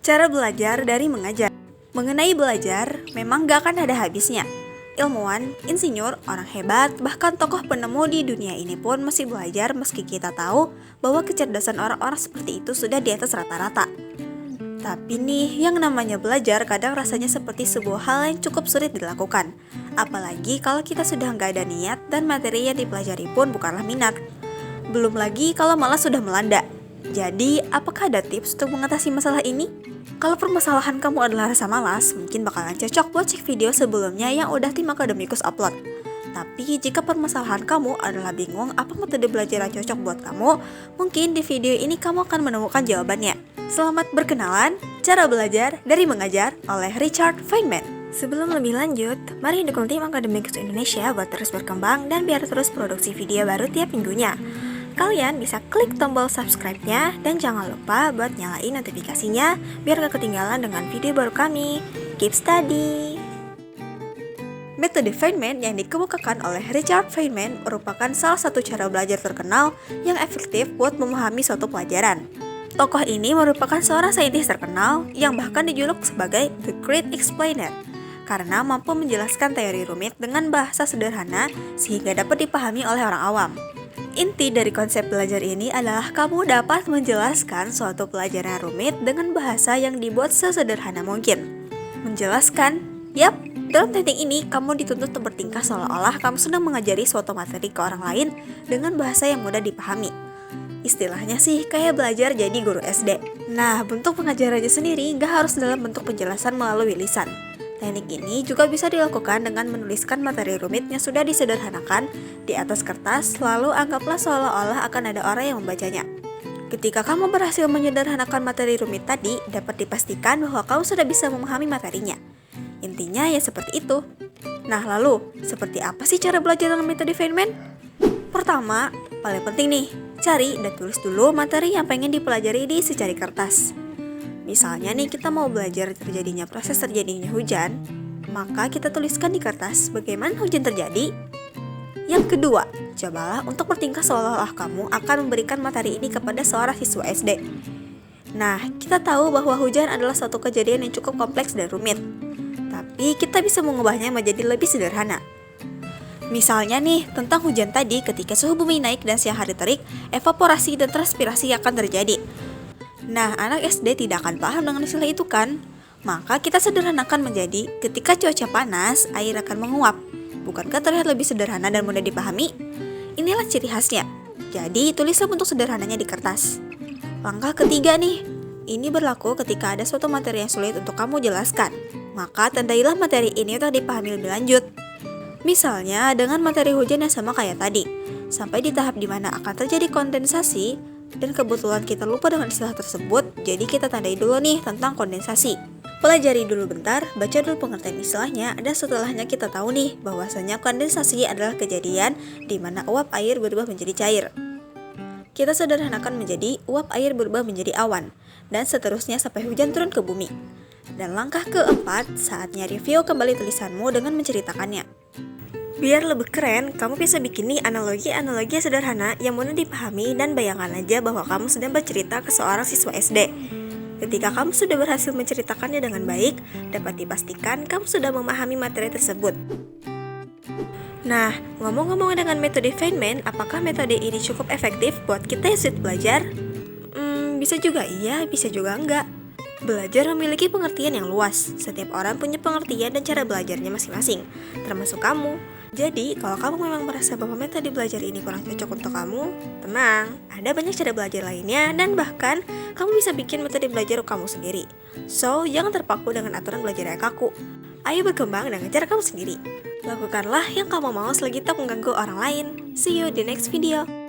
Cara belajar dari mengajar. Mengenai belajar, memang gak akan ada habisnya. Ilmuwan, insinyur, orang hebat, bahkan tokoh penemu di dunia ini pun masih belajar meski kita tahu bahwa kecerdasan orang-orang seperti itu sudah di atas rata-rata. Tapi nih, yang namanya belajar kadang rasanya seperti sebuah hal yang cukup sulit dilakukan. Apalagi kalau kita sudah gak ada niat dan materi yang dipelajari pun bukanlah minat. Belum lagi kalau malah sudah melanda. Jadi, apakah ada tips untuk mengatasi masalah ini? Kalau permasalahan kamu adalah rasa malas, mungkin bakalan cocok buat cek video sebelumnya yang udah tim akademikus upload. Tapi jika permasalahan kamu adalah bingung apa metode belajar yang cocok buat kamu, mungkin di video ini kamu akan menemukan jawabannya. Selamat berkenalan, cara belajar dari mengajar oleh Richard Feynman. Sebelum lebih lanjut, mari dukung tim Akademikus Indonesia buat terus berkembang dan biar terus produksi video baru tiap minggunya. Kalian bisa klik tombol subscribe-nya dan jangan lupa buat nyalain notifikasinya biar gak ketinggalan dengan video baru kami. Keep study! Metode Feynman yang dikemukakan oleh Richard Feynman merupakan salah satu cara belajar terkenal yang efektif buat memahami suatu pelajaran. Tokoh ini merupakan seorang saintis terkenal yang bahkan dijuluk sebagai The Great Explainer karena mampu menjelaskan teori rumit dengan bahasa sederhana sehingga dapat dipahami oleh orang awam. Inti dari konsep belajar ini adalah kamu dapat menjelaskan suatu pelajaran rumit dengan bahasa yang dibuat sesederhana mungkin. Menjelaskan? Yap, dalam teknik ini kamu dituntut untuk bertingkah seolah-olah kamu sedang mengajari suatu materi ke orang lain dengan bahasa yang mudah dipahami. Istilahnya sih kayak belajar jadi guru SD. Nah, bentuk pengajarannya sendiri gak harus dalam bentuk penjelasan melalui lisan. Teknik ini juga bisa dilakukan dengan menuliskan materi rumit yang sudah disederhanakan di atas kertas, lalu anggaplah seolah-olah akan ada orang yang membacanya. Ketika kamu berhasil menyederhanakan materi rumit tadi, dapat dipastikan bahwa kamu sudah bisa memahami materinya. Intinya ya seperti itu. Nah lalu, seperti apa sih cara belajar dengan metode Feynman? Pertama, paling penting nih, cari dan tulis dulu materi yang pengen dipelajari di secari kertas. Misalnya nih kita mau belajar proses terjadinya hujan, maka kita tuliskan di kertas bagaimana hujan terjadi. Yang kedua, cobalah untuk bertingkah seolah-olah kamu akan memberikan materi ini kepada seorang siswa SD. Nah, kita tahu bahwa hujan adalah suatu kejadian yang cukup kompleks dan rumit, tapi kita bisa mengubahnya menjadi lebih sederhana. Misalnya nih, tentang hujan tadi ketika suhu bumi naik dan siang hari terik, evaporasi dan transpirasi akan terjadi. Nah, anak SD tidak akan paham dengan istilah itu kan? Maka kita sederhanakan menjadi ketika cuaca panas, air akan menguap. Bukankah terlihat lebih sederhana dan mudah dipahami? Inilah ciri khasnya. Jadi, tulislah bentuk sederhananya di kertas. Langkah ketiga nih, ini berlaku ketika ada suatu materi yang sulit untuk kamu jelaskan. Maka tandailah materi ini untuk dipahami lebih lanjut. Misalnya dengan materi hujan yang sama kayak tadi, sampai di tahap dimana akan terjadi kondensasi, dan kebetulan kita lupa dengan istilah tersebut, jadi kita tandai dulu nih tentang kondensasi. Pelajari dulu bentar, baca dulu pengertian istilahnya, dan setelahnya kita tahu nih bahwasanya kondensasi adalah kejadian di mana uap air berubah menjadi cair. Kita sederhanakan menjadi uap air berubah menjadi awan, dan seterusnya sampai hujan turun ke bumi. Dan langkah keempat, saatnya review kembali tulisanmu dengan menceritakannya. Biar lebih keren, kamu bisa bikin nih analogi-analogi sederhana yang mudah dipahami dan bayangkan aja bahwa kamu sedang bercerita ke seorang siswa SD. Ketika kamu sudah berhasil menceritakannya dengan baik, dapat dipastikan kamu sudah memahami materi tersebut. Nah, ngomong-ngomong dengan metode Feynman, apakah metode ini cukup efektif buat kita yang sulit belajar? Bisa juga iya, bisa juga enggak. Belajar memiliki pengertian yang luas. Setiap orang punya pengertian dan cara belajarnya masing-masing, termasuk kamu. Jadi, kalau kamu memang merasa bahwa metode belajar ini kurang cocok untuk kamu, tenang, ada banyak cara belajar lainnya dan bahkan kamu bisa bikin metode belajar kamu sendiri. So, jangan terpaku dengan aturan belajar yang kaku. Ayo berkembang dengan cara kamu sendiri. Lakukanlah yang kamu mau selagi tak mengganggu orang lain. See you di next video.